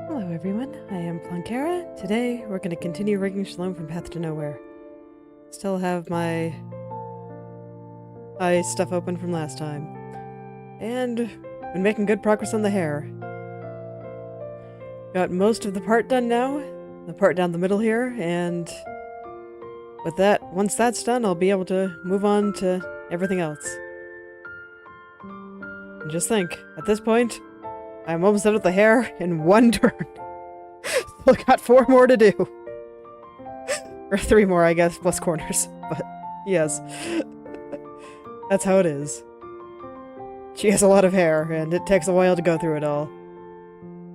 Hello everyone, I am Plankara. Today we're going to continue rigging Shalom from Path to Nowhere. Still have my eye stuff open from last time. And been making good progress on the hair. Got most of the part done now, the part down the middle here, and with that, once that's done, I'll be able to move on to everything else. And just think, at this point, I'm almost done with the hair in one turn. Still got 4 more to do. Or 3 more, I guess, plus corners. But, yes. That's how it is. She has a lot of hair, and it takes a while to go through it all.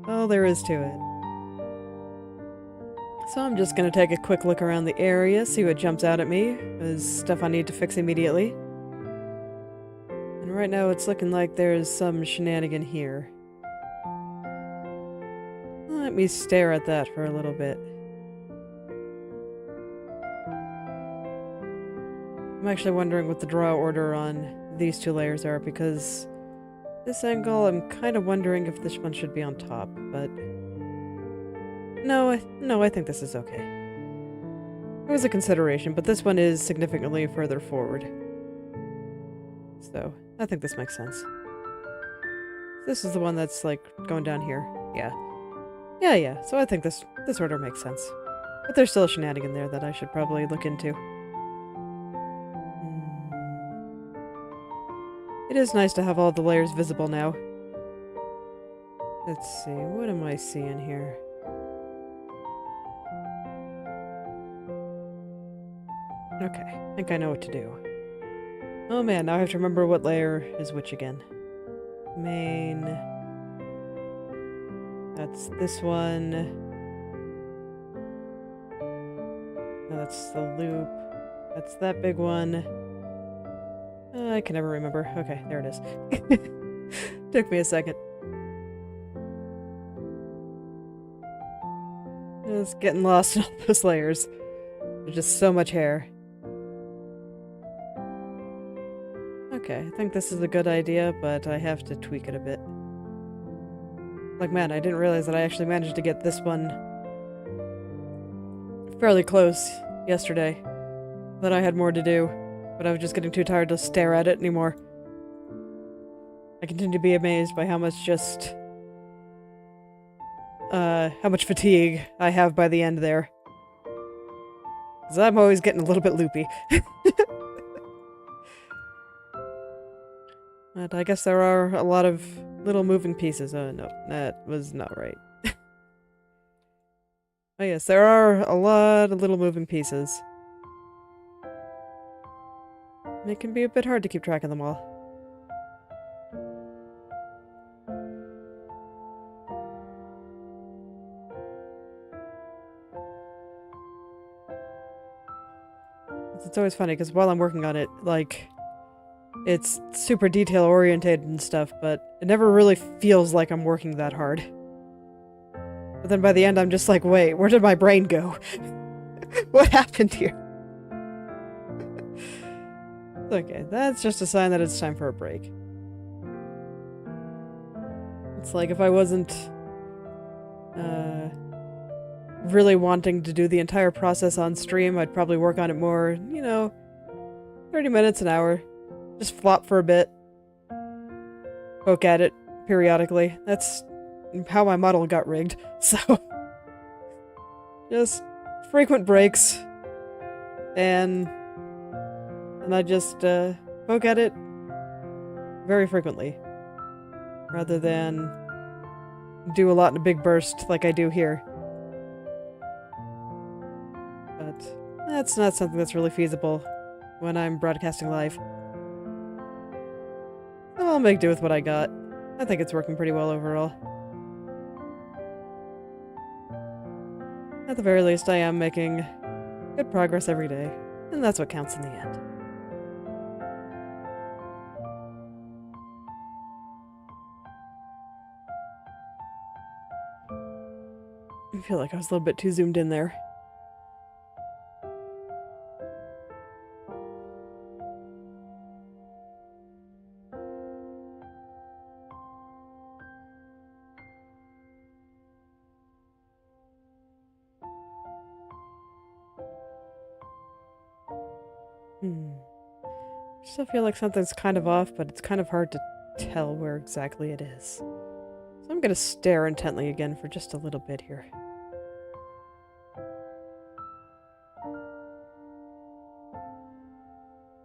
All there is to it. So I'm just gonna take a quick look around the area, see what jumps out at me. There's stuff I need to fix immediately. And right now it's looking like there's some shenanigan here. Let me stare at that for a little bit. I'm actually wondering what the draw order on these 2 layers are, because this angle, I'm kind of wondering if this one should be on top, but no, I think this is okay. It was a consideration, but this one is significantly further forward. So, I think this makes sense. This is the one that's, like, going down here. Yeah. Yeah, so I think this order makes sense. But there's still a shenanigan there that I should probably look into. It is nice to have all the layers visible now. Let's see, what am I seeing here? Okay, I think I know what to do. Oh man, now I have to remember what layer is which again. Main... That's this one. No, that's the loop. That's that big one. I can never remember. Okay, there it is. Took me a second. Just getting lost in all those layers. There's just so much hair. Okay, I think this is a good idea, but I have to tweak it a bit. Like, man, I didn't realize that I actually managed to get this one fairly close yesterday. That I had more to do, but I was just getting too tired to stare at it anymore. I continue to be amazed by how much how much fatigue I have by the end there. Because I'm always getting a little bit loopy. But I guess there are a lot of little moving pieces. Oh, no, that was not right. Oh yes, there are a lot of little moving pieces. And it can be a bit hard to keep track of them all. It's always funny, because while I'm working on it, like, it's super detail-orientated and stuff, but it never really feels like I'm working that hard. But then by the end, I'm just like, wait, where did my brain go? What happened here? Okay, that's just a sign that it's time for a break. It's like if I wasn't really wanting to do the entire process on stream, I'd probably work on it more, 30 minutes, an hour. Just flop for a bit. Poke at it periodically. That's how my model got rigged, so... just frequent breaks. And I just poke at it very frequently. Rather than do a lot in a big burst like I do here. But that's not something that's really feasible when I'm broadcasting live. So I'll make do with what I got. I think it's working pretty well overall. At the very least, I am making good progress every day, and that's what counts in the end. I feel like I was a little bit too zoomed in there. I still feel like something's kind of off, but it's kind of hard to tell where exactly it is. So I'm gonna stare intently again for just a little bit here.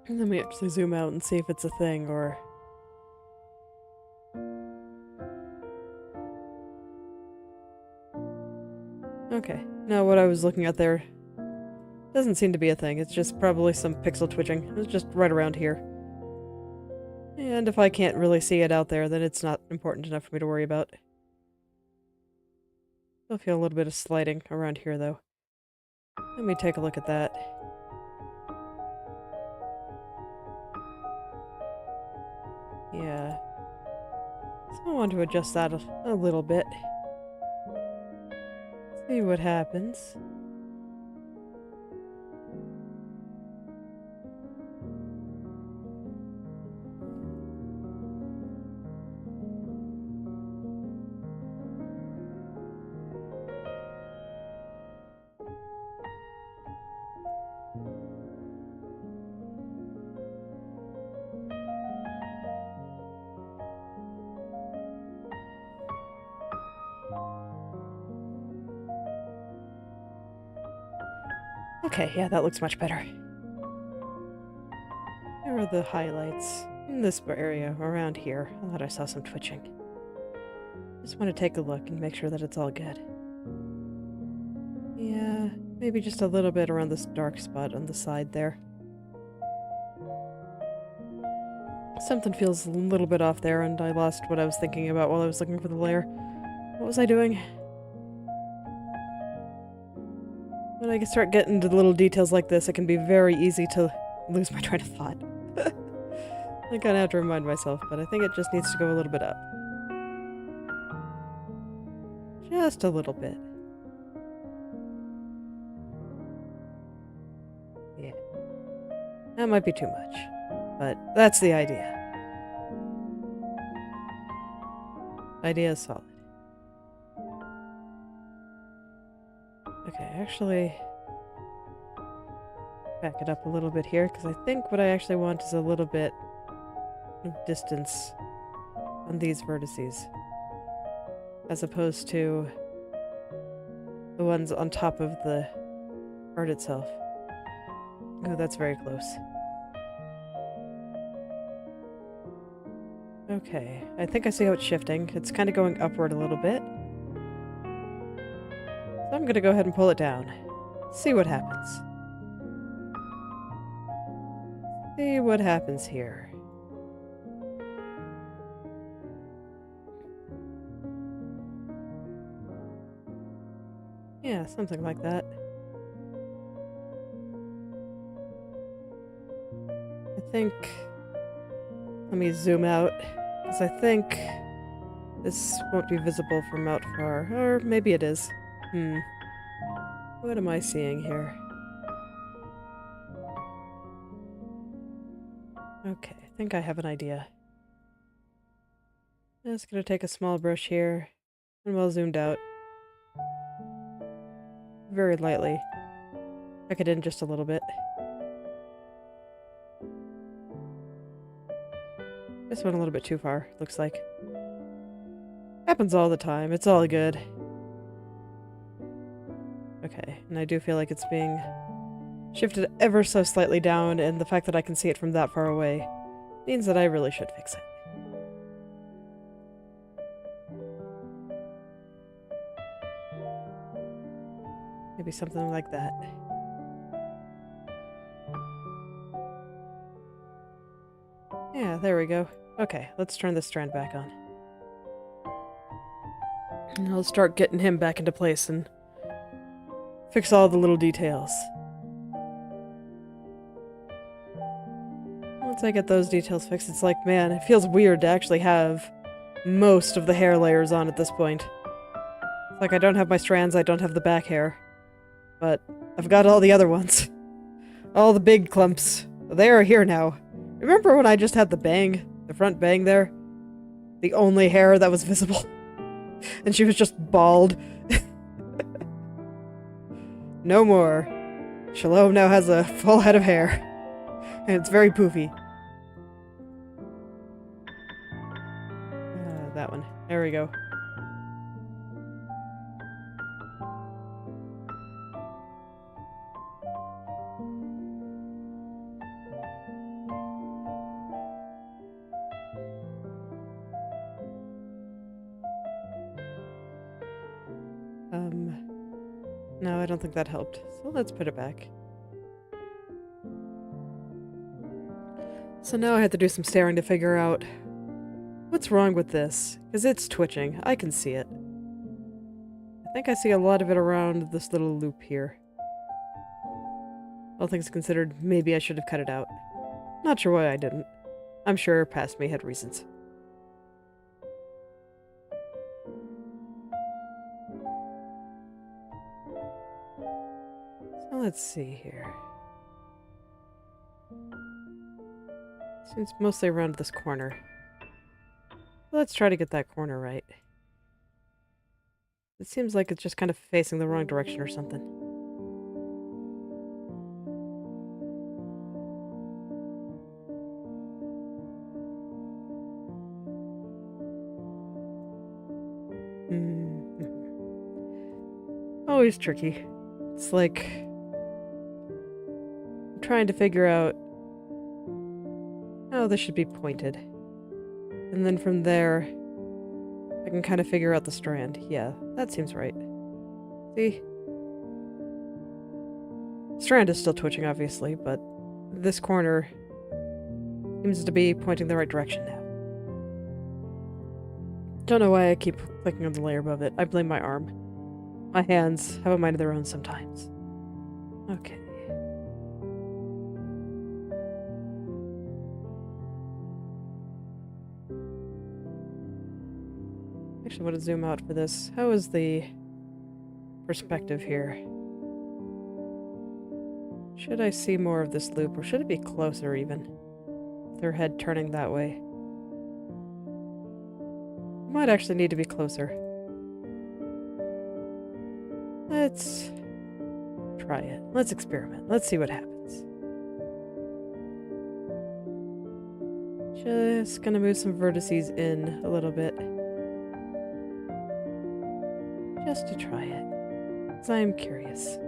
And then we actually zoom out and see if it's a thing, or... Okay, now what I was looking at there doesn't seem to be a thing. It's just probably some pixel twitching. It's just right around here. And if I can't really see it out there, then it's not important enough for me to worry about. Still feel a little bit of sliding around here, though. Let me take a look at that. Yeah. So I want to adjust that a little bit. See what happens. Okay, yeah, that looks much better. There are the highlights in this area around here. I thought I saw some twitching. Just want to take a look and make sure that it's all good. Yeah, maybe just a little bit around this dark spot on the side there. Something feels a little bit off there, and I lost what I was thinking about while I was looking for the layer. What was I doing? When I start getting to the little details like this, it can be very easy to lose my train of thought. I kinda have to remind myself, but I think it just needs to go a little bit up. Just a little bit. Yeah. That might be too much, but that's the idea. Idea is solid. Okay, actually back it up a little bit here, because I think what I actually want is a little bit of distance on these vertices, as opposed to the ones on top of the art itself. Oh, that's very close. Okay, I think I see how it's shifting. It's kind of going upward a little bit. So I'm gonna go ahead and pull it down. See what happens. See what happens here. Yeah, something like that. I think... Let me zoom out, because I think this won't be visible from out far. Or maybe it is. What am I seeing here? Okay, I think I have an idea. I'm just gonna take a small brush here, and well zoomed out. Very lightly. Tuck it in just a little bit. This went a little bit too far, looks like. Happens all the time, it's all good. Okay, and I do feel like it's being shifted ever so slightly down, and the fact that I can see it from that far away means that I really should fix it. Maybe something like that. Yeah, there we go. Okay, let's turn this strand back on. And I'll start getting him back into place and fix all the little details. Once I get those details fixed, it's like, man, it feels weird to actually have most of the hair layers on at this point. It's like I don't have my strands, I don't have the back hair. But I've got all the other ones. All the big clumps. They are here now. Remember when I just had the bang? The front bang there? The only hair that was visible? And she was just bald. No more. Shalom now has a full head of hair. And it's very poofy. That one. There we go. No, I don't think that helped. So let's put it back. So now I have to do some staring to figure out what's wrong with this, because it's twitching. I can see it. I think I see a lot of it around this little loop here. All things considered, maybe I should have cut it out. Not sure why I didn't. I'm sure past me had reasons. So let's see here. Seems mostly around this corner. Let's try to get that corner right. It seems like it's just kind of facing the wrong direction or something. Always tricky. It's like I'm trying to figure out how this should be pointed. And then from there, I can kind of figure out the strand. Yeah, that seems right. See? Strand is still twitching, obviously, but this corner seems to be pointing the right direction now. Don't know why I keep clicking on the layer above it. I blame my arm. My hands have a mind of their own sometimes. Okay. Actually, I want to zoom out for this. How is the perspective here? Should I see more of this loop, or should it be closer even? With their head turning that way. Might actually need to be closer. Let's try it. Let's experiment. Let's see what happens. Just gonna move some vertices in a little bit. Just to try it. Because I'm curious.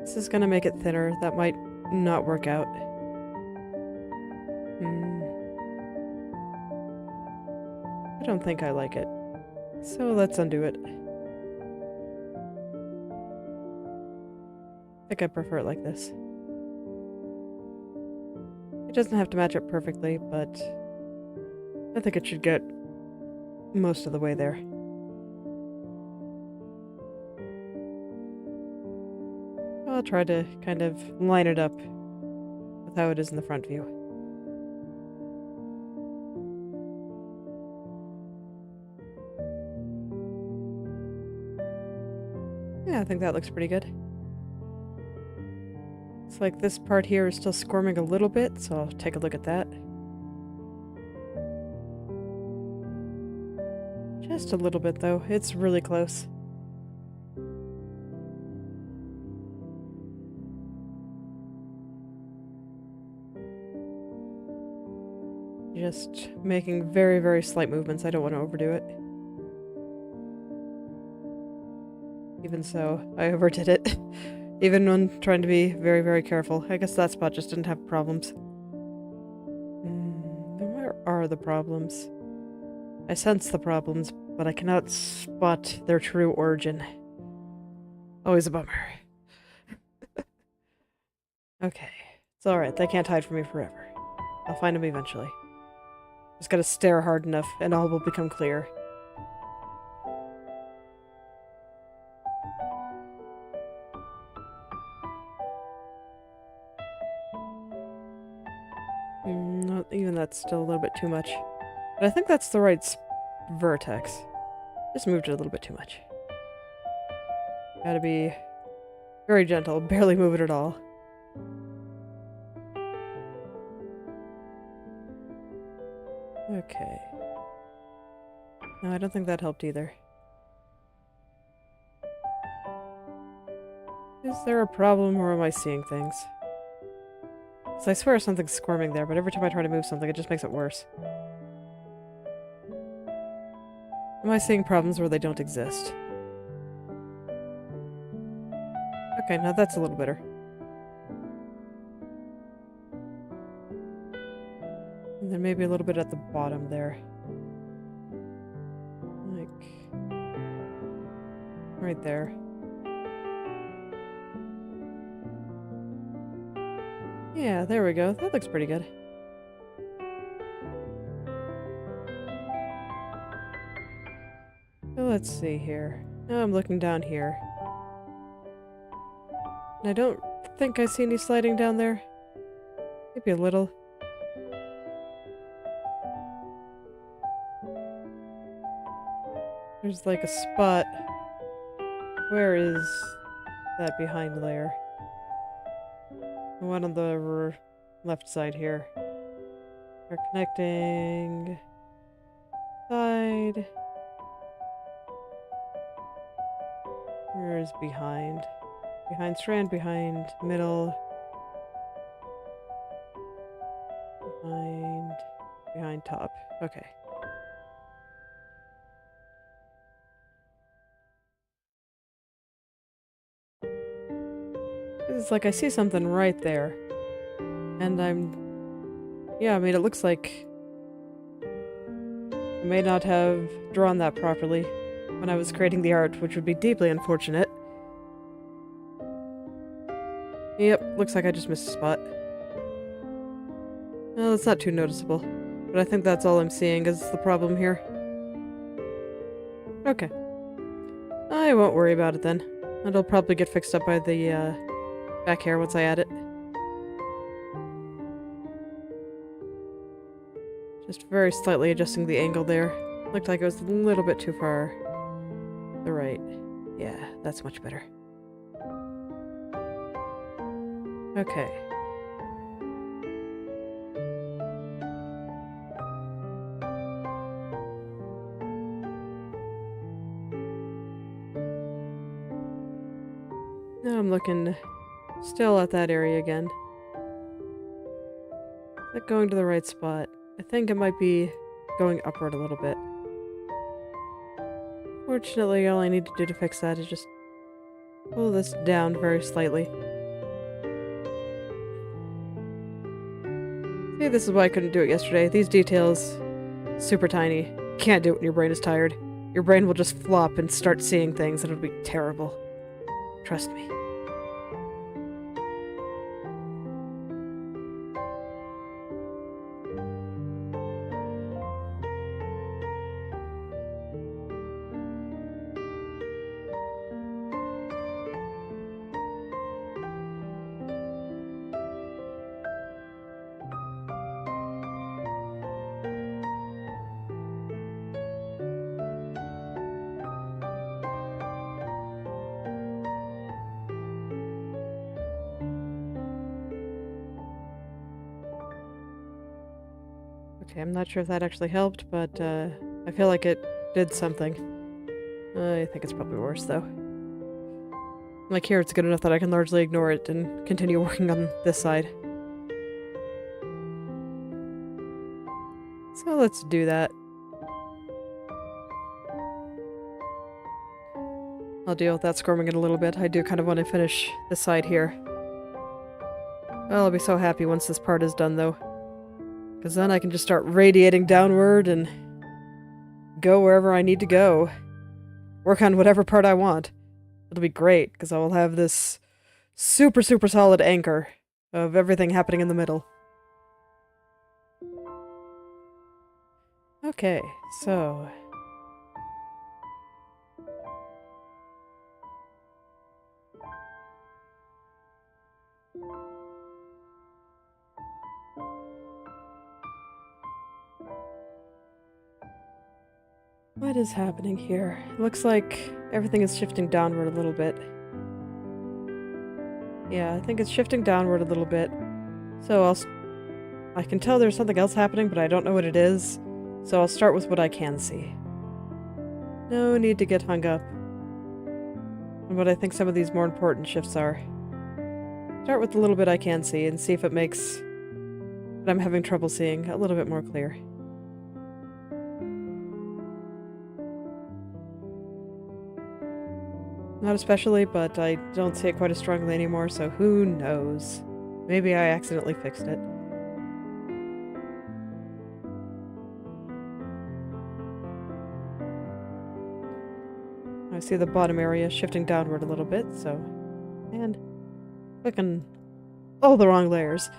This is gonna make it thinner. That might not work out. I don't think I like it. So let's undo it. I think I prefer it like this. It doesn't have to match up perfectly, but I think it should get most of the way there. I'll try to kind of line it up with how it is in the front view. Yeah, I think that looks pretty good. It's like this part here is still squirming a little bit, so I'll take a look at that. Just a little bit, though. It's really close. Just making very, very slight movements. I don't want to overdo it. Even so, I overdid it. Even when trying to be very, very careful. I guess that spot just didn't have problems. Then where are the problems? I sense the problems, but I cannot spot their true origin. Always a bummer. Okay. It's alright, they can't hide from me forever. I'll find them eventually. Just gotta stare hard enough, and all will become clear. Even that's still a little bit too much. But I think that's the right vertex. Just moved it a little bit too much. Gotta be very gentle, barely move it at all. Okay. No, I don't think that helped either. Is there a problem, or am I seeing things? So I swear something's squirming there, but every time I try to move something, it just makes it worse. Am I seeing problems where they don't exist? Okay, now that's a little better. And then maybe a little bit at the bottom there. Like... right there. Yeah, there we go. That looks pretty good. So let's see here. Now I'm looking down here. And I don't think I see any sliding down there. Maybe a little. There's like a spot. Where is that behind layer? The one on the left side here. We're connecting side. Where is behind? Behind strand, behind middle. Behind top. Okay. It's like I see something right there. And yeah, I mean, it looks like I may not have drawn that properly when I was creating the art, which would be deeply unfortunate. Yep, looks like I just missed a spot. Well, it's not too noticeable, but I think that's all I'm seeing is the problem here. Okay. I won't worry about it then. It'll probably get fixed up by the back hair once I add it. Just very slightly adjusting the angle there. Looked like it was a little bit too far the right. Yeah, that's much better. Okay. Now I'm looking still at that area again. Is that going to the right spot? I think it might be going upward a little bit. Fortunately, all I need to do to fix that is just pull this down very slightly. See, this is why I couldn't do it yesterday. These details, super tiny. Can't do it when your brain is tired. Your brain will just flop and start seeing things and it'll be terrible. Trust me. Okay, I'm not sure if that actually helped, but I feel like it did something. I think it's probably worse, though. Like here, it's good enough that I can largely ignore it and continue working on this side. So let's do that. I'll deal with that squirming in a little bit. I do kind of want to finish this side here. Well, I'll be so happy once this part is done, though. Because then I can just start radiating downward and go wherever I need to go. Work on whatever part I want. It'll be great, because I will have this super, super solid anchor of everything happening in the middle. Okay, so... what is happening here? Looks like everything is shifting downward a little bit. Yeah, I think it's shifting downward a little bit. So I can tell there's something else happening, but I don't know what it is. So I'll start with what I can see. No need to get hung up on what I think some of these more important shifts are. Start with the little bit I can see and see if it makes what I'm having trouble seeing a little bit more clear. Not especially, but I don't see it quite as strongly anymore, so who knows? Maybe I accidentally fixed it. I see the bottom area shifting downward a little bit, so... And... clicking all the wrong layers.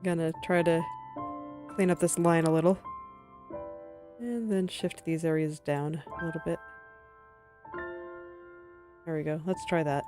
Gonna try to clean up this line a little. And then shift these areas down a little bit. There we go. Let's try that.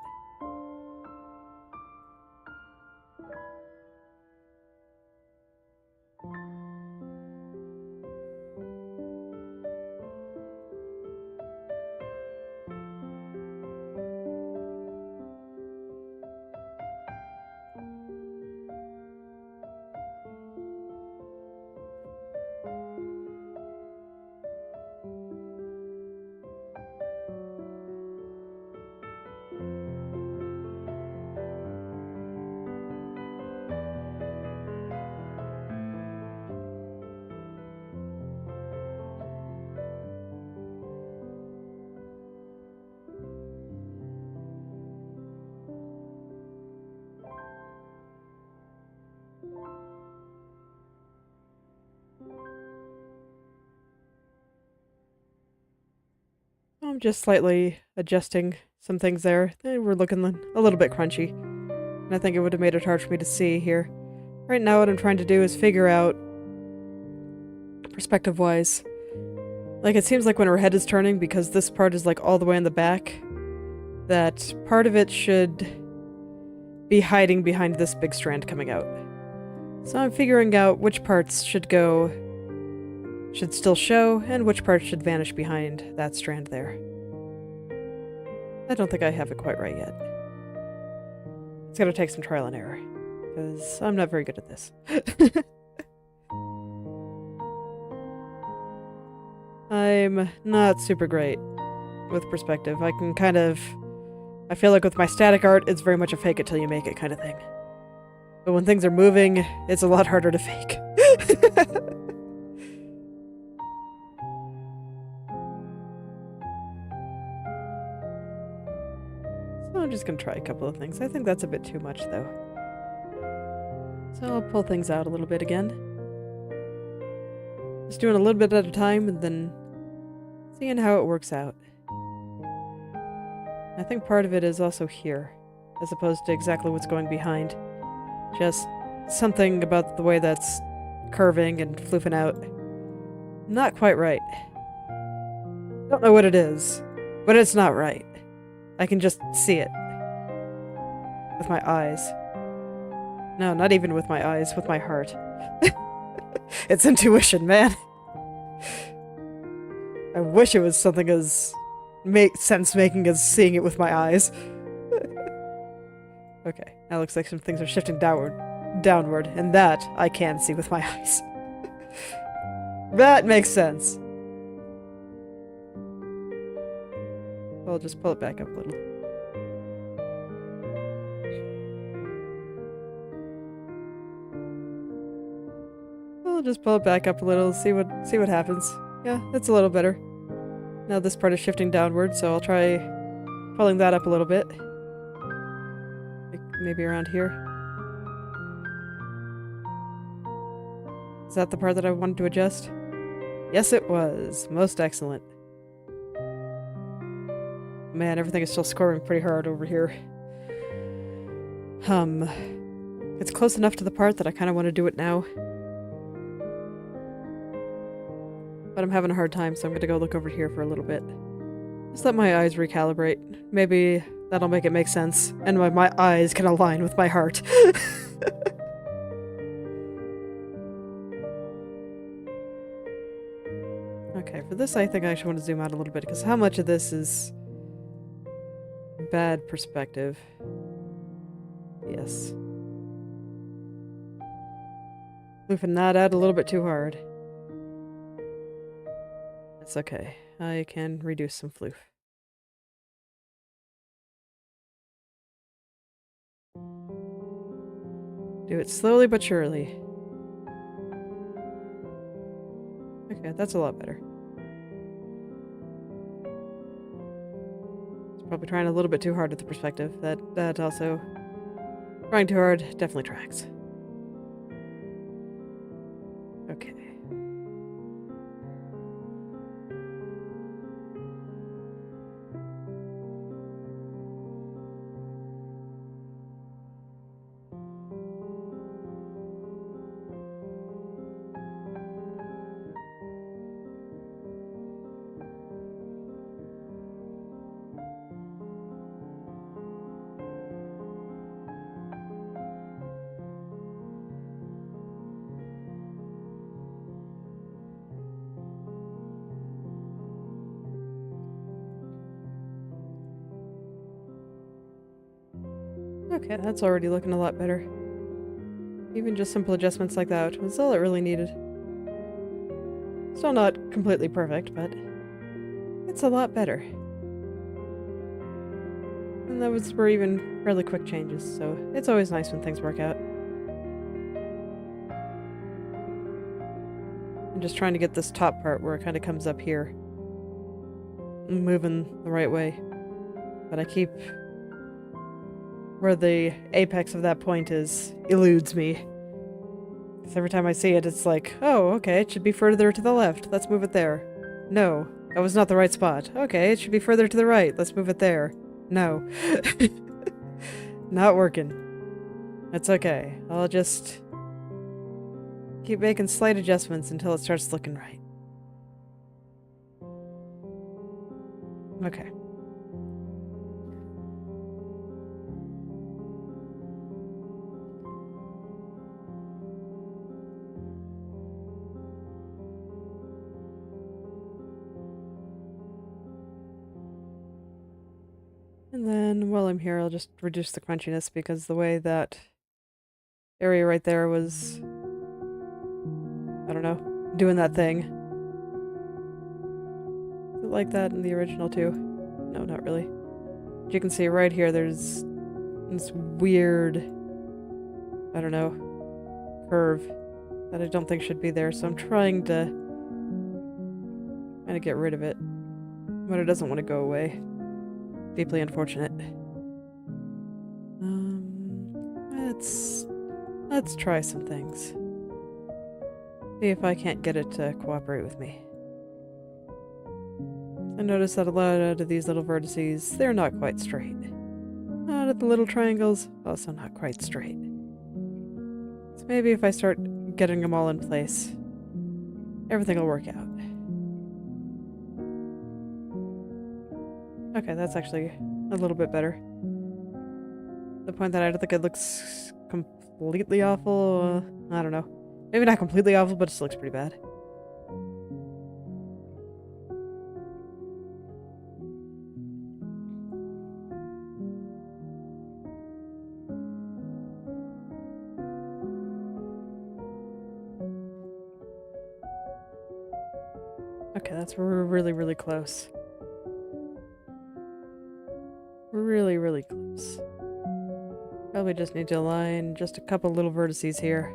I'm just slightly adjusting some things there. They were looking a little bit crunchy. And I think it would have made it hard for me to see here. Right now what I'm trying to do is figure out, perspective-wise, like it seems like when her head is turning, because this part is like all the way in the back, that part of it should be hiding behind this big strand coming out. So I'm figuring out which parts should still show, and which parts should vanish behind that strand there. I don't think I have it quite right yet. It's gonna take some trial and error, because I'm not very good at this. I'm not super great with perspective. I feel like with my static art, it's very much a fake it till you make it kind of thing. But when things are moving, it's a lot harder to fake. So I'm just gonna try a couple of things. I think that's a bit too much, though. So I'll pull things out a little bit again. Just doing a little bit at a time, and then seeing how it works out. I think part of it is also here, as opposed to exactly what's going behind. Just something about the way that's curving and floofing out. Not quite right. Don't know what it is, but it's not right. I can just see it. With my eyes. No, not even with my eyes, with my heart. It's intuition, man. I wish it was something as sense-making as seeing it with my eyes. Okay, now looks like some things are shifting downward, and that I can see with my eyes. That makes sense. I'll just pull it back up a little. I'll just pull it back up a little, see what happens. Yeah, that's a little better. Now this part is shifting downward, so I'll try pulling that up a little bit. Like maybe around here. Is that the part that I wanted to adjust? Yes, it was. Most excellent. Man, everything is still scoring pretty hard over here. It's close enough to the part that I kind of want to do it now. But I'm having a hard time, so I'm going to go look over here for a little bit. Just let my eyes recalibrate. Maybe that'll make it make sense, and my eyes can align with my heart. Okay, for this I think I actually want to zoom out a little bit, because how much of this is bad perspective? Yes. Moving that out a little bit too hard. It's okay. I can reduce some floof. Do it slowly but surely. Okay, that's a lot better. It's probably trying a little bit too hard with the perspective. That also... Trying too hard definitely tracks. Okay. Okay, that's already looking a lot better. Even just simple adjustments like that was all it really needed. Still not completely perfect, but it's a lot better. And those were even fairly quick changes, so it's always nice when things work out. I'm just trying to get this top part where it kind of comes up here. Moving the right way. But I keep... Where the apex of that point is eludes me. Because every time I see it, it's like, oh, okay, it should be further to the left. Let's move it there. No, that was not the right spot. Okay, it should be further to the right. Let's move it there. No. Not working. That's okay. I'll just keep making slight adjustments until it starts looking right. Okay. And then while I'm here, I'll just reduce the crunchiness because the way that area right there was, I don't know, doing that thing. Is it like that in the original too? No, not really. As you can see right here, there's this weird, I don't know, curve that I don't think should be there, so I'm trying to kind of get rid of it. But it doesn't want to go away. Deeply unfortunate. Let's try some things. See if I can't get it to cooperate with me. I notice that a lot of these little vertices, they're not quite straight. A lot of the little triangles, also not quite straight. So maybe if I start getting them all in place, everything will work out. Okay, that's actually a little bit better. The point that I don't think it looks completely awful, I don't know. Maybe not completely awful, but it still looks pretty bad. Okay, that's really, really close. Really, really close. Probably just need to align just a couple little vertices here.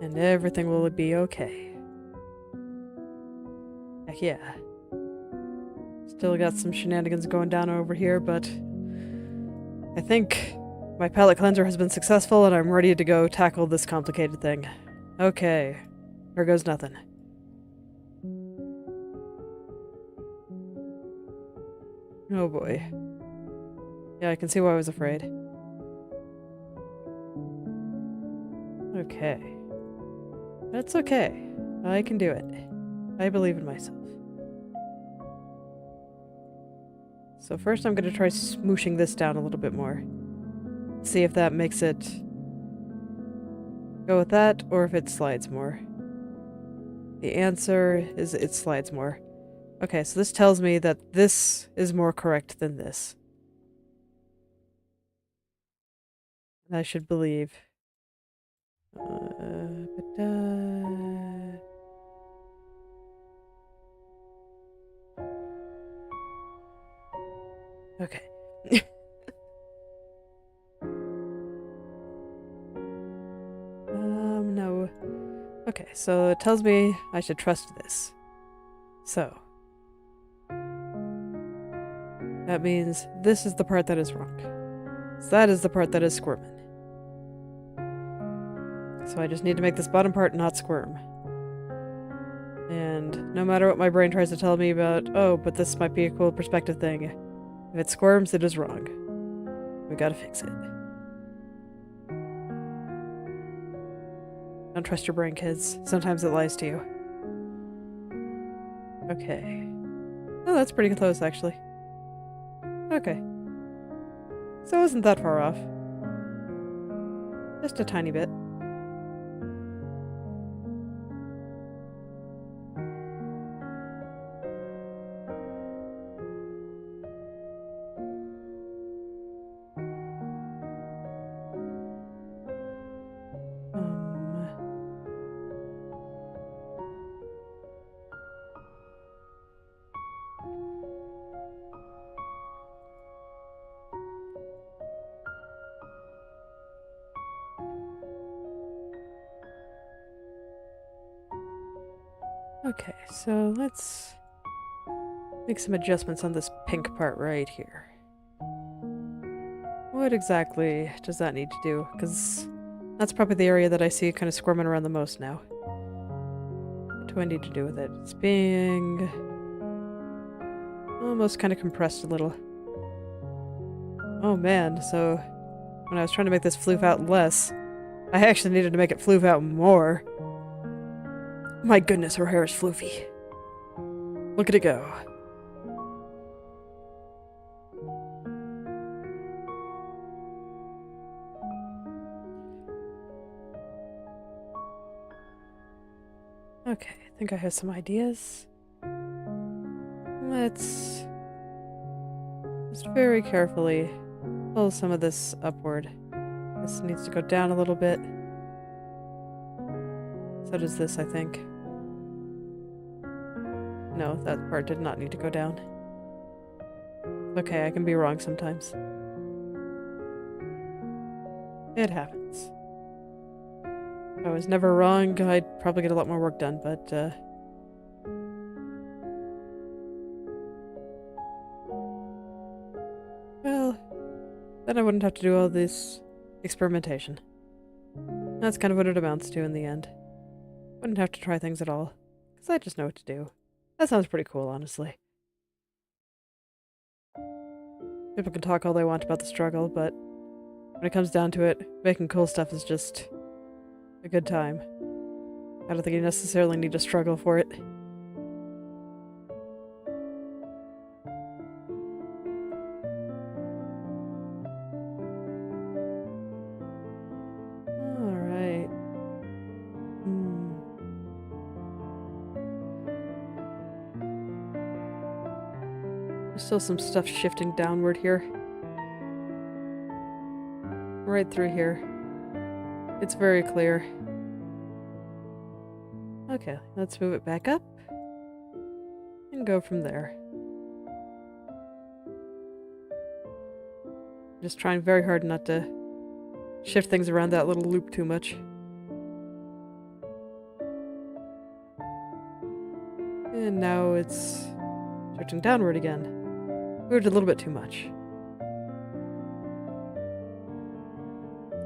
And everything will be okay. Heck yeah. Still got some shenanigans going down over here, but I think my palette cleanser has been successful and I'm ready to go tackle this complicated thing. Okay. There goes nothing. Oh boy. Yeah, I can see why I was afraid. Okay. That's okay. I can do it. I believe in myself. So first I'm going to try smooshing this down a little bit more. See if that makes it go with that, or if it slides more. The answer is it slides more. Okay, so this tells me that this is more correct than this. I should believe. Okay. so it tells me I should trust this. So. That means this is the part that is wrong. So that is the part that is squirming. So I just need to make this bottom part not squirm. And no matter what my brain tries to tell me about, oh, but this might be a cool perspective thing, if it squirms, it is wrong. We gotta fix it. Don't trust your brain, kids. Sometimes it lies to you. Okay. Oh, that's pretty close, actually. Okay. So it wasn't that far off. Just a tiny bit. Okay, so let's make some adjustments on this pink part right here. What exactly does that need to do? Because that's probably the area that I see kind of squirming around the most now. What do I need to do with it? It's being almost kind of compressed a little. Oh man, so when I was trying to make this floof out less, I actually needed to make it floof out more. My goodness, her hair is floofy. Look at it go. Okay, I think I have some ideas. Let's just very carefully pull some of this upward. This needs to go down a little bit. So does this, I think. No, that part did not need to go down. Okay, I can be wrong sometimes. It happens. If I was never wrong, I'd probably get a lot more work done, but, well, then I wouldn't have to do all this experimentation. That's kind of what it amounts to in the end. Wouldn't have to try things at all, because I just know what to do. That sounds pretty cool, honestly. People can talk all they want about the struggle, but when it comes down to it, making cool stuff is just a good time. I don't think you necessarily need to struggle for it. Alright. There's still some stuff shifting downward here. Right through here. It's very clear. Okay, let's move it back up. And go from there. Just trying very hard not to shift things around that little loop too much. And now it's switching downward again. Moved a little bit too much.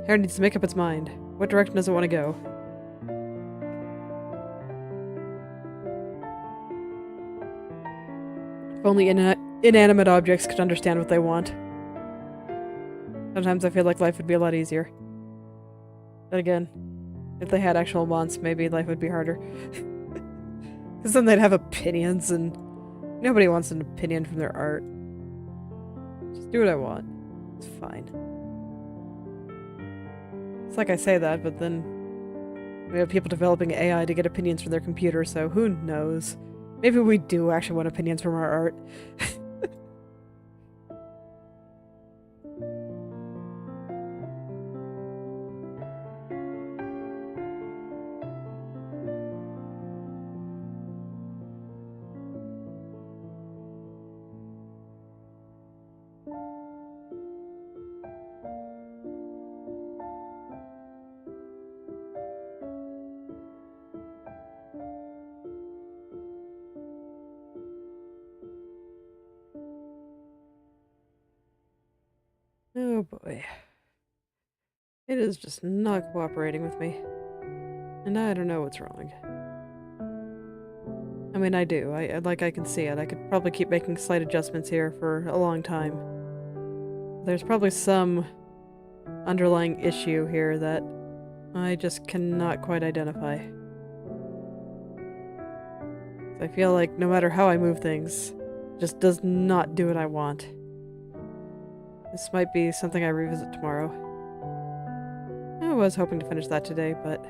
Hair needs to make up its mind. What direction does it want to go? If only inanimate objects could understand what they want. Sometimes I feel like life would be a lot easier. But again, if they had actual wants, maybe life would be harder. Because then they'd have opinions, and nobody wants an opinion from their art. Just do what I want. It's fine. It's like I say that, but then we have people developing AI to get opinions from their computer, so who knows? Maybe we do actually want opinions from our art. Oh boy. It is just not cooperating with me. And I don't know what's wrong. I mean, I do. I can see it. I could probably keep making slight adjustments here for a long time. There's probably some underlying issue here that I just cannot quite identify. I feel like no matter how I move things, it just does not do what I want. This might be something I revisit tomorrow. I was hoping to finish that today, but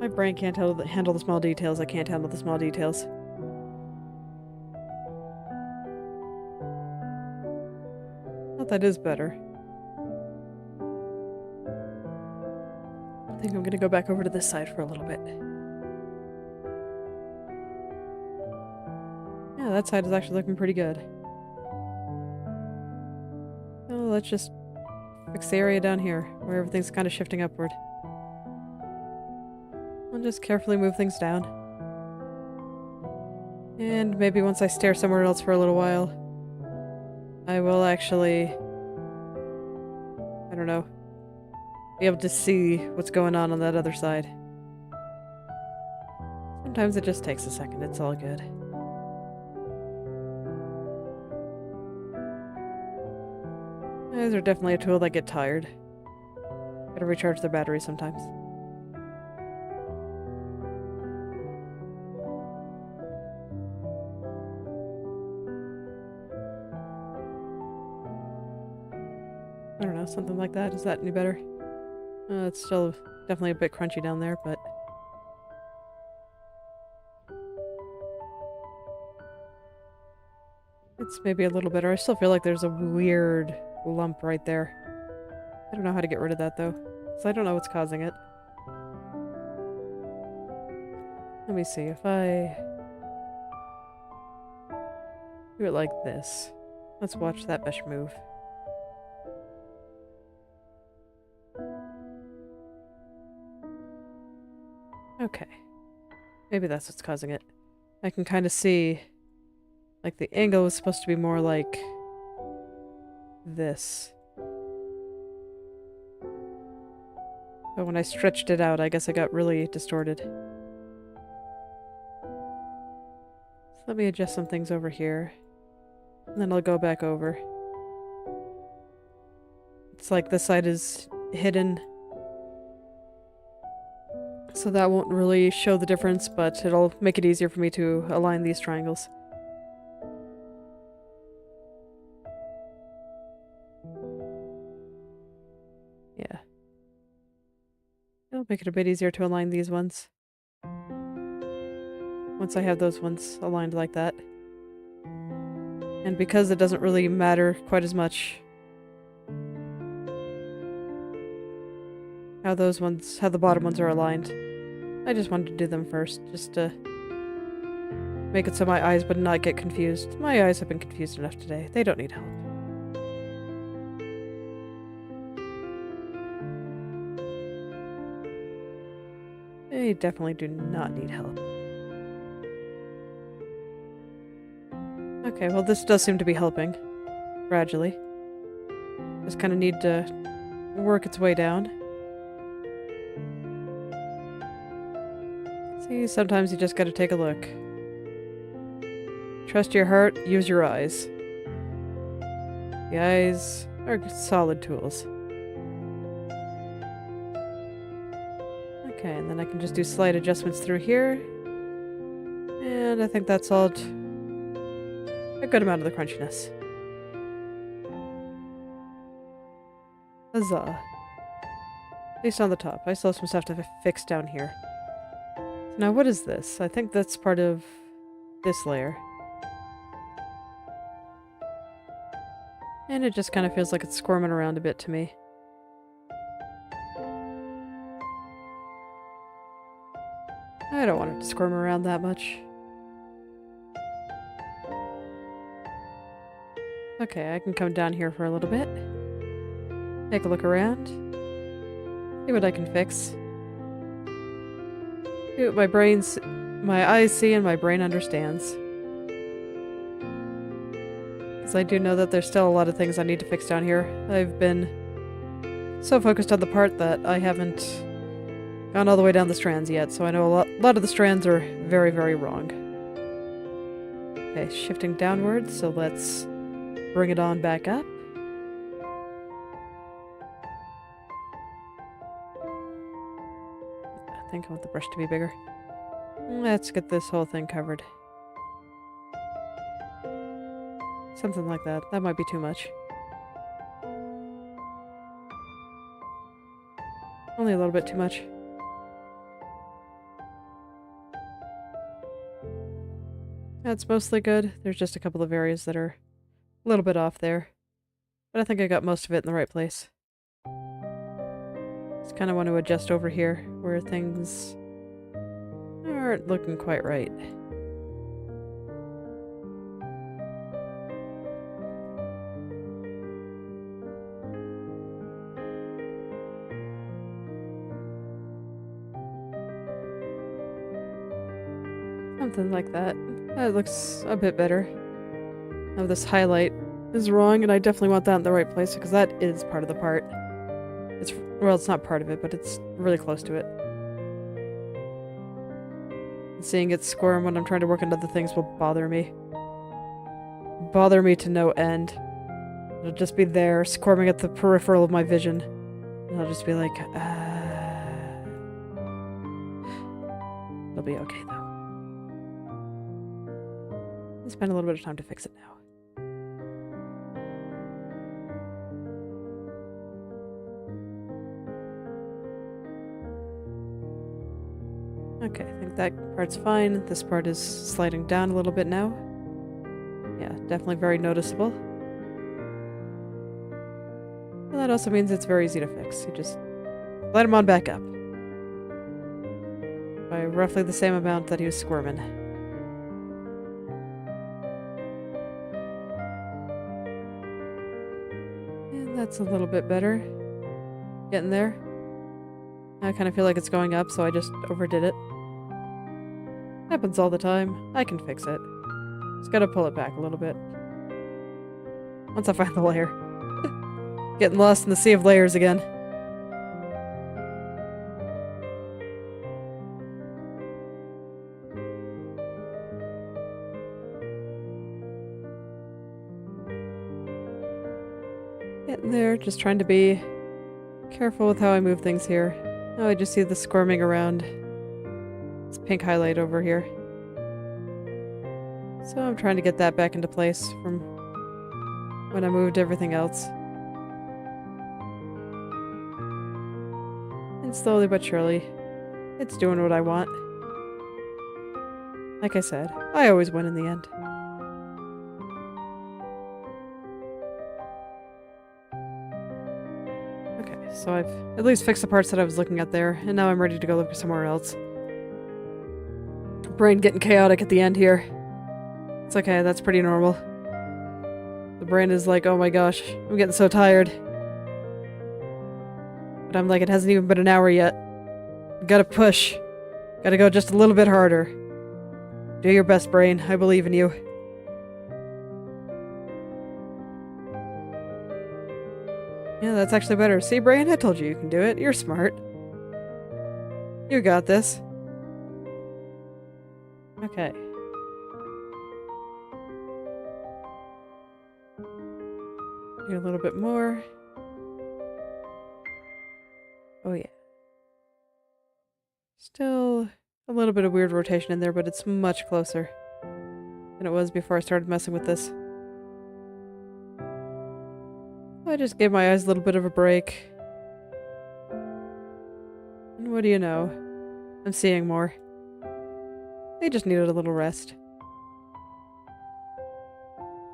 my brain can't handle the small details. I can't handle the small details. Well, that is better. I think I'm gonna go back over to this side for a little bit. Yeah, that side is actually looking pretty good. Oh, let's just fix the area down here, where everything's kind of shifting upward. I'll just carefully move things down. And maybe once I stare somewhere else for a little while, I will actually, I don't know, be able to see what's going on that other side. Sometimes it just takes a second, it's all good. These are definitely a tool that get tired. Gotta recharge their battery sometimes. I don't know, something like that. Is that any better? It's still definitely a bit crunchy down there, but... it's maybe a little better. I still feel like there's a weird lump right there. I don't know how to get rid of that, though. So I don't know what's causing it. Let me see, if I... do it like this. Let's watch that mesh move. Okay. Maybe that's what's causing it. I can kind of see... like the angle was supposed to be more like... this. But when I stretched it out, I guess it got really distorted. So let me adjust some things over here. And then I'll go back over. It's like this side is hidden. So that won't really show the difference, but it'll make it easier for me to align these triangles. Yeah. It'll make it a bit easier to align these ones. Once I have those ones aligned like that. And because it doesn't really matter quite as much how the bottom ones are aligned, I just wanted to do them first, just to make it so my eyes would not get confused. My eyes have been confused enough today. They don't need help. They definitely do not need help. Okay, well this does seem to be helping. Gradually. Just kind of need to work its way down. See, sometimes you just gotta take a look. Trust your heart, use your eyes. The eyes are solid tools. Okay, and then I can just do slight adjustments through here. And I think that's all a good amount of the crunchiness. Huzzah. At least on the top. I still have some stuff to fix down here. Now what is this? I think that's part of this layer. And it just kind of feels like it's squirming around a bit to me. I don't want it to squirm around that much. Okay, I can come down here for a little bit. Take a look around. See what I can fix. See what my eyes see and my brain understands. because I do know that there's still a lot of things I need to fix down here. I've been so focused on the part that I haven't gone all the way down the strands yet, so I know a lot of the strands are very, very wrong. Okay, shifting downwards, so let's bring it on back up. I think I want the brush to be bigger. Let's get this whole thing covered. Something like that. That might be too much. Only a little bit too much. That's mostly good. There's just a couple of areas that are a little bit off there. But I think I got most of it in the right place. Just kind of want to adjust over here where things aren't looking quite right. Something like that. That looks a bit better. Now this highlight is wrong, and I definitely want that in the right place because that is part of the part. Well, it's not part of it, but it's really close to it. And seeing it squirm when I'm trying to work on other things will bother me. Bother me to no end. It'll just be there, squirming at the peripheral of my vision. And I'll just be like, It'll be okay, though. I'll spend a little bit of time to fix it now. Okay, I think that part's fine. This part is sliding down a little bit now. Yeah, definitely very noticeable. And that also means it's very easy to fix. You just let him on back up. By roughly the same amount that he was squirming. And that's a little bit better. Getting there. I kind of feel like it's going up, so I just overdid it. Happens all the time. I can fix it. Just gotta pull it back a little bit. Once I find the layer. Getting lost in the sea of layers again. Getting there, just trying to be careful with how I move things here. Oh, I just see the squirming around this pink highlight over here. So I'm trying to get that back into place from when I moved everything else. And slowly but surely, it's doing what I want. Like I said, I always win in the end. So I've at least fixed the parts that I was looking at there, and now I'm ready to go look somewhere else. Brain getting chaotic at the end here. It's okay, that's pretty normal. The brain is like, oh my gosh, I'm getting so tired. But I'm like, it hasn't even been an hour yet. Gotta push. Gotta go just a little bit harder. Do your best, brain. I believe in you. Yeah, that's actually better. See, brain? I told you you can do it. You're smart. You got this. Okay. Do a little bit more. Oh, yeah. Still a little bit of weird rotation in there, but it's much closer than it was before I started messing with this. I just gave my eyes a little bit of a break. And what do you know? I'm seeing more. They just needed a little rest.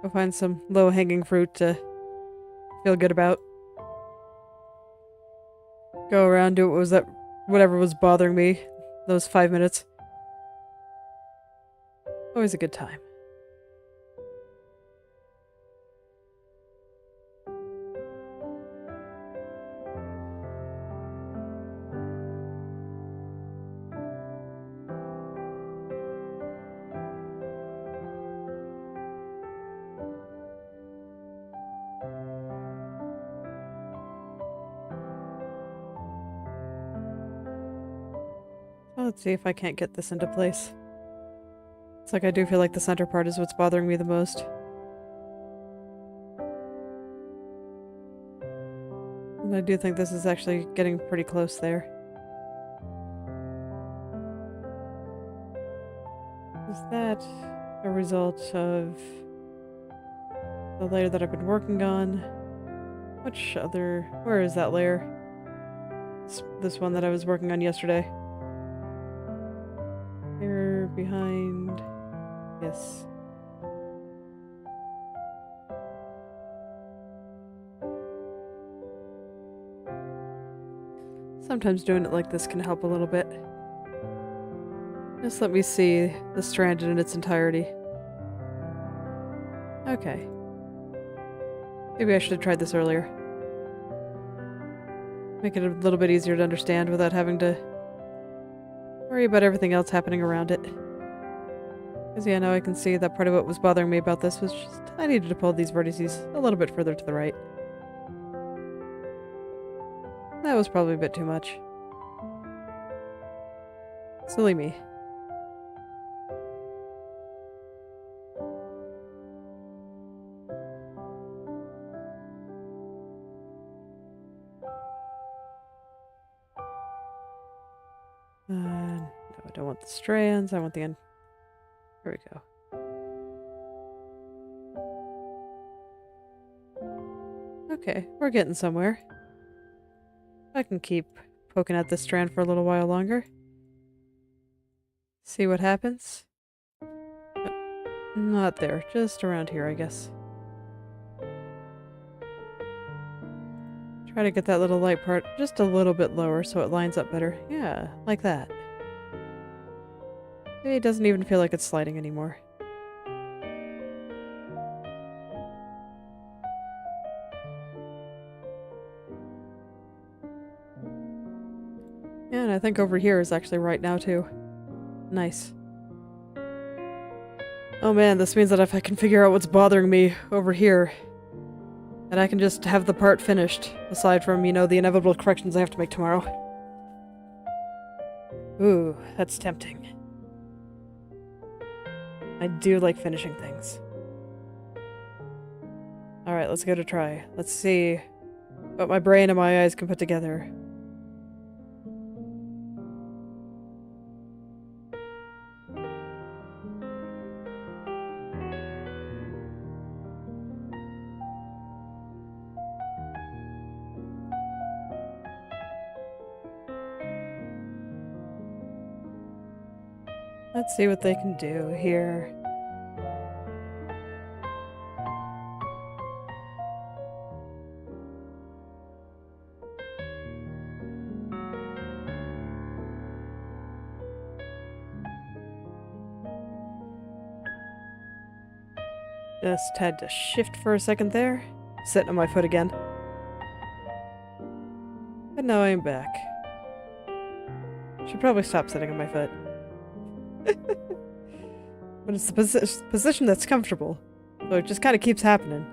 Go find some low-hanging fruit to feel good about. Go around, do whatever was bothering me those 5 minutes. Always a good time. Let's see if I can't get this into place. It's like I do feel like the center part is what's bothering me the most. And I do think this is actually getting pretty close there. Is that a result of the layer that I've been working on? Which other... where is that layer? This one that I was working on yesterday. Here, behind... yes. Sometimes doing it like this can help a little bit. Just let me see the strand in its entirety. Okay. Maybe I should have tried this earlier. Make it a little bit easier to understand without having to worry about everything else happening around it. Because yeah, now I can see that part of what was bothering me about this was just I needed to pull these vertices a little bit further to the right. That was probably a bit too much. Silly me. No, I don't want the strands. I want the end. There we go. Okay, we're getting somewhere. I can keep poking at this strand for a little while longer. See what happens. Not there, just around here, I guess. Try to get that little light part just a little bit lower so it lines up better. Yeah, like that. It doesn't even feel like it's sliding anymore. Yeah, and I think over here is actually right now too. Nice. Oh man, this means that if I can figure out what's bothering me over here, then I can just have the part finished, aside from, you know, the inevitable corrections I have to make tomorrow. Ooh, that's tempting. I do like finishing things. Alright, let's give it a try. Let's see what my brain and my eyes can put together. Let's see what they can do here. Just had to shift for a second there. Sitting on my foot again. And now I am back. Should probably stop sitting on my foot. But it's the position that's comfortable. So it just kind of keeps happening.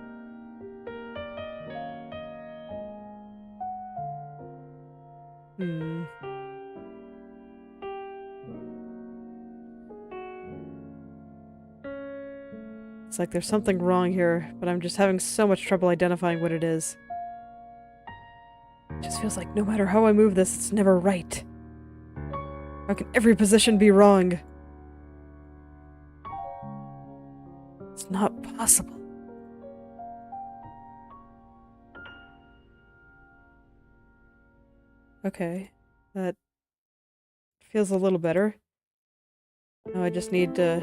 It's like there's something wrong here, but I'm just having so much trouble identifying what it is. It just feels like no matter how I move this, it's never right. How can every position be wrong? It's not possible. Okay, that feels a little better. Now I just need to...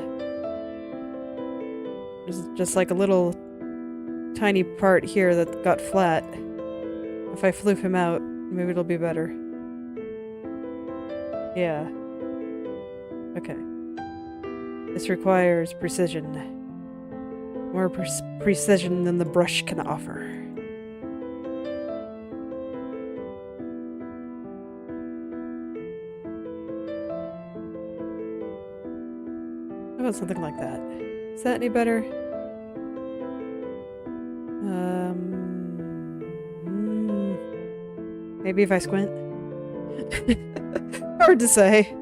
There's just like a little tiny part here that got flat. If I floof him out, maybe it'll be better. Yeah. Okay. This requires precision. More precision than the brush can offer. How about something like that? Is that any better? Maybe if I squint? Hard to say.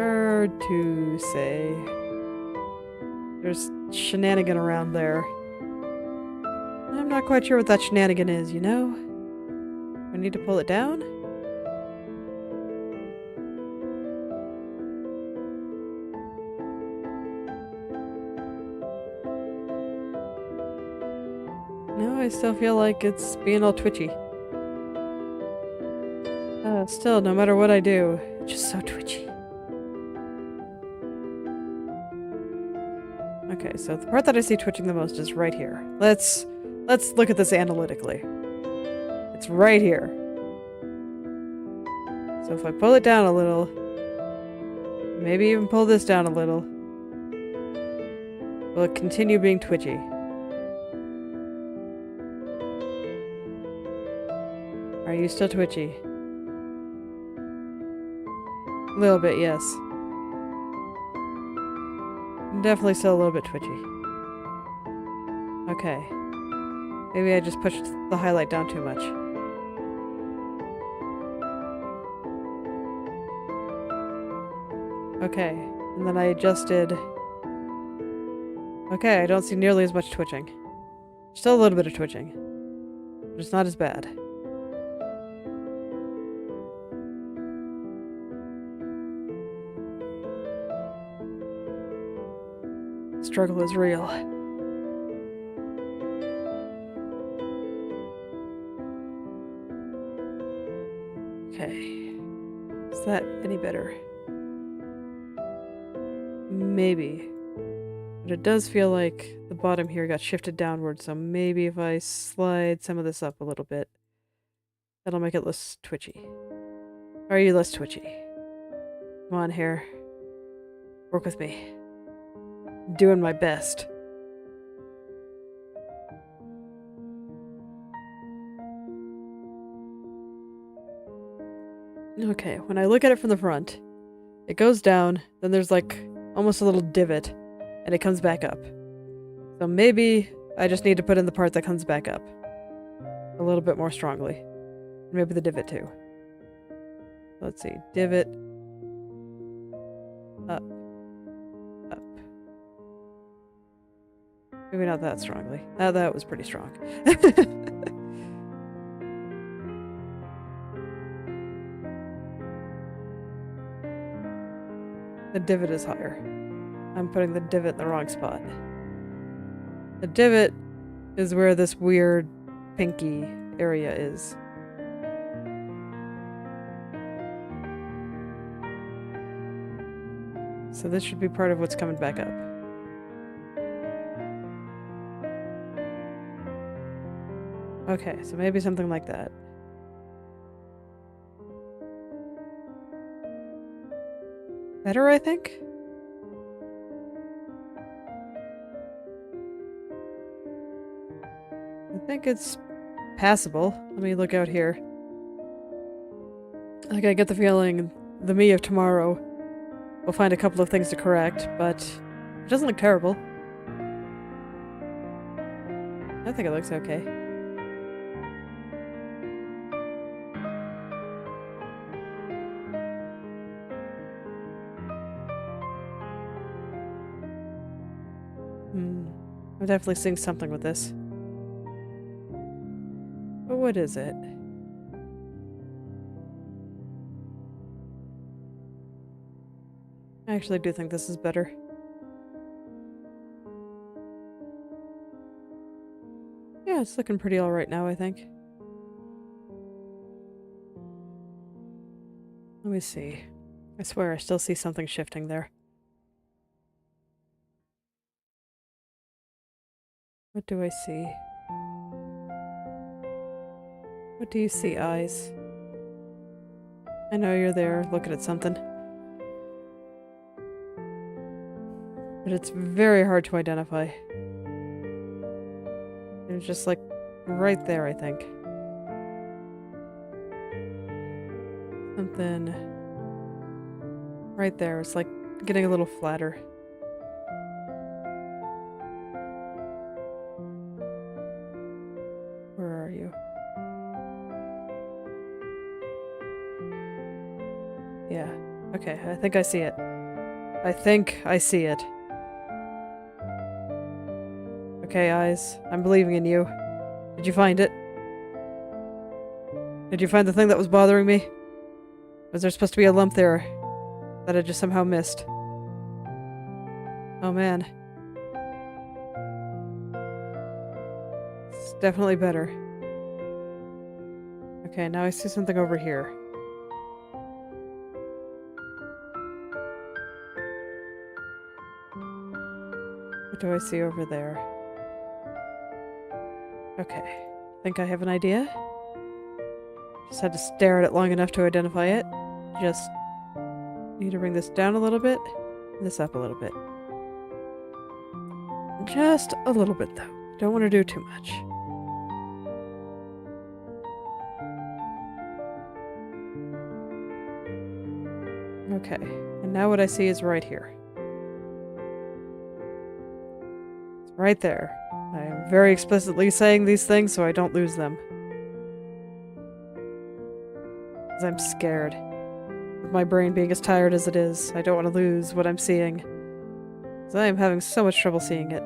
Hard to say. There's shenanigan around there. I'm not quite sure what that shenanigan is, you know? I need to pull it down? No, I still feel like it's being all twitchy. Still, no matter what I do, it's just so twitchy. Okay, so the part that I see twitching the most is right here. Let's look at this analytically. It's right here. So if I pull it down a little, maybe even pull this down a little, will it continue being twitchy? Are you still twitchy? A little bit, yes. Definitely still a little bit twitchy. Okay. Maybe I just pushed the highlight down too much. Okay. And then I adjusted... Okay, I don't see nearly as much twitching. Still a little bit of twitching. But it's not as bad. Struggle is real. Okay. Is that any better? Maybe. But it does feel like the bottom here got shifted downward, so maybe if I slide some of this up a little bit, that'll make it less twitchy. Are you less twitchy? Come on here. Work with me. Doing my best. Okay, when I look at it from the front, it goes down, then there's like almost a little divot, and it comes back up. So maybe I just need to put in the part that comes back up a little bit more strongly. Maybe the divot too. Let's see, divot, up, up. Maybe not that strongly. That was pretty strong. The divot is higher. I'm putting the divot in the wrong spot. The divot is where this weird pinky area is. So this should be part of what's coming back up. Okay, so maybe something like that. Better, I think? I think it's passable. Let me look out here. Like, I get the feeling the me of tomorrow will find a couple of things to correct, but it doesn't look terrible. I think it looks okay. I'm definitely seeing something with this. But what is it? I actually do think this is better. Yeah, it's looking pretty alright now, I think. Let me see. I swear I still see something shifting there. What do I see? What do you see, eyes? I know you're there looking at something. But it's very hard to identify. It's just like right there, I think. Something right there. It's like getting a little flatter. Where are you? Yeah. Okay, I think I see it. I think I see it. Okay, eyes. I'm believing in you. Did you find it? Did you find the thing that was bothering me? Was there supposed to be a lump there that I just somehow missed? Oh man. It's definitely better. Okay, now I see something over here. What do I see over there? Okay, I think I have an idea. Just had to stare at it long enough to identify it. Just need to bring this down a little bit, this up a little bit. Just a little bit though. Don't want to do too much. Okay, and now what I see is right here. It's right there. I am very explicitly saying these things so I don't lose them. Because I'm scared. With my brain being as tired as it is, I don't want to lose what I'm seeing. Because I am having so much trouble seeing it.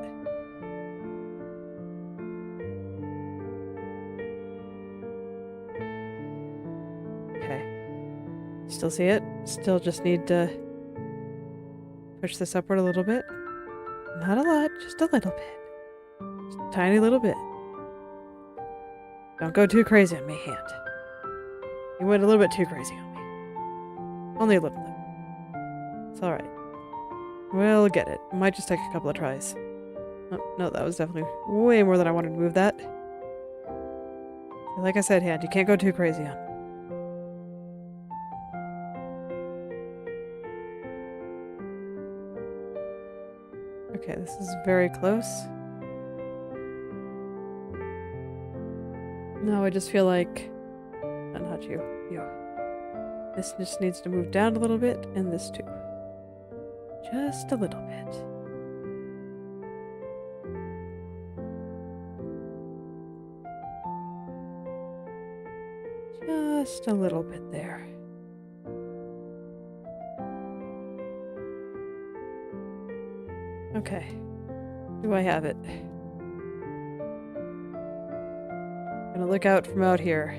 Still see it. Still just need to push this upward a little bit. Not a lot, just a little bit. Just a tiny little bit. Don't go too crazy on me, hand. You went a little bit too crazy on me. Only a little though. It's alright. We'll get it. Might just take a couple of tries. Oh, no, that was definitely way more than I wanted to move that. Like I said, hand, you can't go too crazy on me. Okay, this is very close. No, I just feel like... No, not you. You. This just needs to move down a little bit, and this too. Just a little bit. Just a little bit there. Okay. Do I have it? Gonna look out from out here.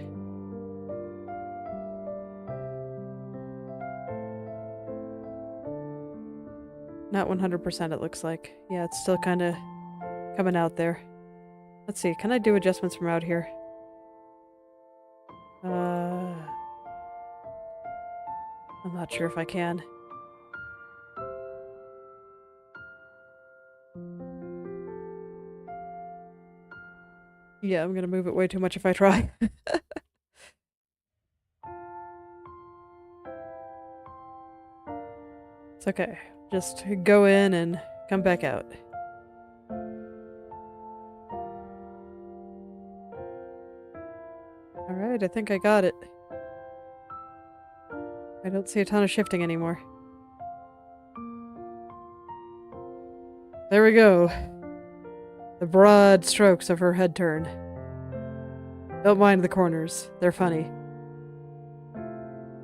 Not 100% it looks like. Yeah, it's still kind of coming out there. Let's see, can I do adjustments from out here? I'm not sure if I can. Yeah, I'm gonna move it way too much if I try. It's okay. Just go in and come back out. Alright, I think I got it. I don't see a ton of shifting anymore. There we go. The broad strokes of her head turn. Don't mind the corners. They're funny.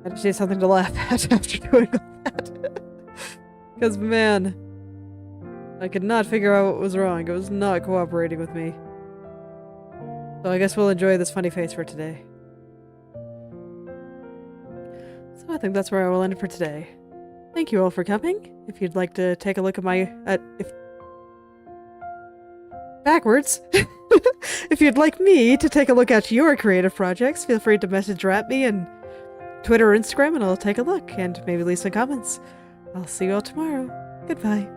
I just need something to laugh at after doing all that. Because, man, I could not figure out what was wrong. It was not cooperating with me. So I guess we'll enjoy this funny face for today. So I think that's where I will end it for today. Thank you all for coming. If you'd like to take a look at my... backwards. If you'd like me to take a look at your creative projects, feel free to message or at me on Twitter or Instagram and I'll take a look and maybe leave some comments. I'll see you all tomorrow. Goodbye.